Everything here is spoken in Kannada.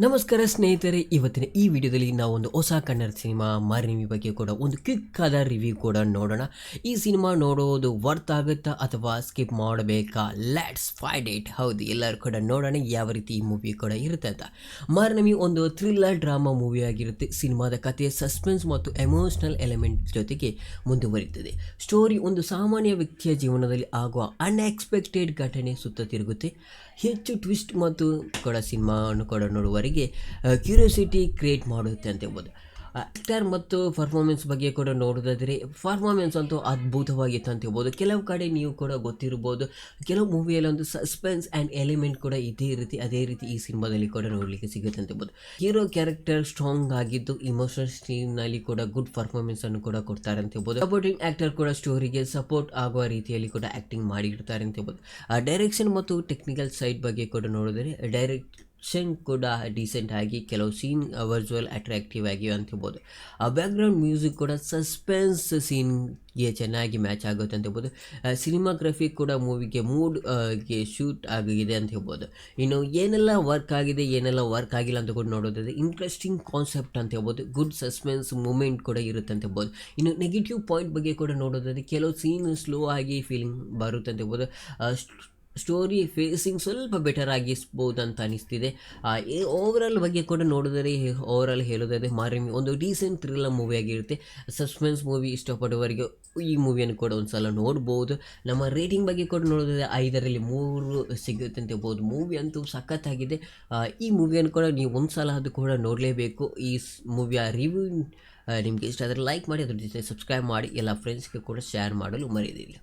ನಮಸ್ಕಾರ ಸ್ನೇಹಿತರೆ, ಇವತ್ತಿನ ಈ ವಿಡಿಯೋದಲ್ಲಿ ನಾವು ಒಂದು ಹೊಸ ಕನ್ನಡ ಸಿನಿಮಾ ಮಾರಿನಿ ಬಗ್ಗೆ ಕೂಡ ಒಂದು ಕ್ವಿಕ್ ಆದ ರಿವ್ಯೂ ಕೂಡ ನೋಡೋಣ. ಈ ಸಿನಿಮಾ ನೋಡೋದು ವರ್ತ್ ಆಗುತ್ತಾ ಅಥವಾ ಸ್ಕಿಪ್ ಮಾಡಬೇಕಾ? Let's find it. ಹೌದು, ಎಲ್ಲರೂ ಕೂಡ ನೋಡೋಣ ಯಾವ ರೀತಿ ಈ ಮೂವಿ ಕೂಡ ಇರುತ್ತೆ ಅಂತ. ಮಾರಿನಿ ಒಂದು ಥ್ರಿಲ್ಲರ್ ಡ್ರಾಮಾ ಮೂವಿ ಆಗಿರುತ್ತೆ. ಸಿನಿಮಾದ ಕಥೆ ಸಸ್ಪೆನ್ಸ್ ಮತ್ತು ಎಮೋಷನಲ್ ಎಲಿಮೆಂಟ್ ಜೊತೆಗೆ ಮುಂದುವರಿಯುತ್ತದೆ. ಸ್ಟೋರಿ ಒಂದು ಸಾಮಾನ್ಯ ವ್ಯಕ್ತಿಯ ಜೀವನದಲ್ಲಿ ಆಗುವ ಅನ್ಎಕ್ಸ್ಪೆಕ್ಟೆಡ್ ಘಟನೆ ಸುತ್ತ ತಿರುಗುತ್ತೆ. ಹೆಚ್ಚು ಟ್ವಿಸ್ಟ್ ಮತ್ತು ಕೂಡ ಸಿನಿಮಾವನ್ನು ಕೂಡ ನೋಡುವವರಿಗೆ ಕ್ಯೂರಿಯಾಸಿಟಿ ಕ್ರಿಯೇಟ್ ಮಾಡುತ್ತೆ ಅಂತ ಹೇಳ್ಬೋದು. ಆ್ಯಕ್ಟರ್ ಮತ್ತು ಪರ್ಫಾರ್ಮೆನ್ಸ್ ಬಗ್ಗೆ ಕೂಡ ನೋಡೋದಾದರೆ ಪರ್ಫಾರ್ಮೆನ್ಸ್ ಅಂತೂ ಅದ್ಭುತವಾಗಿತ್ತು ಅಂತ ಹೇಳ್ಬೋದು. ಕೆಲವು ಕಡೆ ನೀವು ಕೂಡ ಗೊತ್ತಿರ್ಬೋದು, ಕೆಲವು ಮೂವಿಯಲ್ಲಿ ಒಂದು ಸಸ್ಪೆನ್ಸ್ ಆ್ಯಂಡ್ ಎಲಿಮೆಂಟ್ ಕೂಡ ಇದೇ ರೀತಿ ಅದೇ ರೀತಿ ಈ ಸಿನಿಮಾದಲ್ಲಿ ಕೂಡ ನೋಡಲಿಕ್ಕೆ ಸಿಗುತ್ತೆ ಅಂತ ಹೇಳ್ಬೋದು. ಹೀರೋ ಕ್ಯಾರೆಕ್ಟರ್ ಸ್ಟ್ರಾಂಗ್ ಆಗಿದ್ದು ಇಮೋಷನಲ್ ಸೀನ್ನಲ್ಲಿ ಕೂಡ ಗುಡ್ ಪರ್ಫಾರ್ಮೆನ್ಸನ್ನು ಕೂಡ ಕೊಡ್ತಾರೆ ಅಂತ ಹೇಳ್ಬೋದು. ಸಪೋರ್ಟಿಂಗ್ ಆ್ಯಕ್ಟರ್ ಕೂಡ ಸ್ಟೋರಿಗೆ ಸಪೋರ್ಟ್ ಆಗುವ ರೀತಿಯಲ್ಲಿ ಕೂಡ ಆ್ಯಕ್ಟಿಂಗ್ ಮಾಡಿರ್ತಾರೆ ಅಂತ ಹೇಳ್ಬೋದು. ಡೈರೆಕ್ಷನ್ ಮತ್ತು ಟೆಕ್ನಿಕಲ್ ಸೈಡ್ ಬಗ್ಗೆ ಕೂಡ ನೋಡಿದರೆ ಡೈರೆಕ್ಷನ್ ಕೂಡ ಡೀಸೆಂಟ್ ಆಗಿ, ಕೆಲವು ಸೀನ್ ವರ್ಚುವಲ್ ಅಟ್ರಾಕ್ಟಿವ್ ಆಗಿವೆ ಅಂತ ಹೇಳ್ಬೋದು. ಬ್ಯಾಕ್ಗ್ರೌಂಡ್ ಮ್ಯೂಸಿಕ್ ಕೂಡ ಸಸ್ಪೆನ್ಸ್ ಸೀನ್ಗೆ ಚೆನ್ನಾಗಿ ಮ್ಯಾಚ್ ಆಗುತ್ತೆ ಅಂತ ಹೇಳ್ಬೋದು. ಸಿನಿಮಾಗ್ರಫಿ ಕೂಡ ಮೂವಿಗೆ ಮೂಡ್ಗೆ ಶೂಟ್ ಆಗಿದೆ ಅಂತ ಹೇಳ್ಬೋದು. ಇನ್ನು ಏನೆಲ್ಲ ವರ್ಕ್ ಆಗಿದೆ ಏನೆಲ್ಲ ವರ್ಕ್ ಆಗಿಲ್ಲ ಅಂತ ಕೂಡ ನೋಡೋದಾದರೆ ಇಂಟ್ರೆಸ್ಟಿಂಗ್ ಕಾನ್ಸೆಪ್ಟ್ ಅಂತ ಹೇಳ್ಬೋದು. ಗುಡ್ ಸಸ್ಪೆನ್ಸ್ ಮೂಮೆಂಟ್ ಕೂಡ ಇರುತ್ತೆ ಅಂತ ಹೇಳ್ಬೋದು. ಇನ್ನು ನೆಗೆಟಿವ್ ಪಾಯಿಂಟ್ ಬಗ್ಗೆ ಕೂಡ ನೋಡೋದಾದರೆ ಕೆಲವು ಸೀನ್ ಸ್ಲೋ ಆಗಿ ಫೀಲಿಂಗ್ ಬರುತ್ತೆ ಅಂತ ಹೇಳ್ಬೋದು. ಸ್ಟೋರಿ ಫೇಸಿಂಗ್ ಸ್ವಲ್ಪ ಬೆಟರ್ ಆಗಿಸ್ಬೋದು ಅಂತ ಅನಿಸ್ತಿದೆ. ಓವರಾಲ್ ಬಗ್ಗೆ ಕೂಡ ನೋಡಿದರೆ ಓವರಾಲ್ ಹೇಳೋದಾದರೆ ಮಾರಿನಿ ಒಂದು ಡೀಸೆಂಟ್ ಥ್ರಿಲ್ಲರ್ ಮೂವಿ ಆಗಿರುತ್ತೆ. ಸಸ್ಪೆನ್ಸ್ ಮೂವಿ ಇಷ್ಟಪಡುವವರಿಗೆ ಈ ಮೂವಿಯನ್ನು ಕೂಡ ಒಂದು ಸಲ ನೋಡ್ಬೋದು. ನಮ್ಮ ರೇಟಿಂಗ್ ಬಗ್ಗೆ ಕೂಡ ನೋಡೋದಾದರೆ 5ರಲ್ಲಿ 3 ಸಿಗುತ್ತೆ ಅಂತ ಹೇಳ್ಬೋದು. ಮೂವಿ ಅಂತೂ ಸಖತ್ತಾಗಿದೆ. ಈ ಮೂವಿಯನ್ನು ಕೂಡ ನೀವು ಒಂದು ಸಲ ಅದು ಕೂಡ ನೋಡಲೇಬೇಕು. ಈ ಮೂವಿಯ ರಿವ್ಯೂ ನಿಮಗೆ ಇಷ್ಟ ಆದರೆ ಲೈಕ್ ಮಾಡಿ, ಅದ್ರ ಜೊತೆ ಸಬ್ಸ್ಕ್ರೈಬ್ ಮಾಡಿ, ಎಲ್ಲ ಫ್ರೆಂಡ್ಸ್ಗೆ ಕೂಡ ಶೇರ್ ಮಾಡಲು ಮರೆಯದಿಲ್ಲ.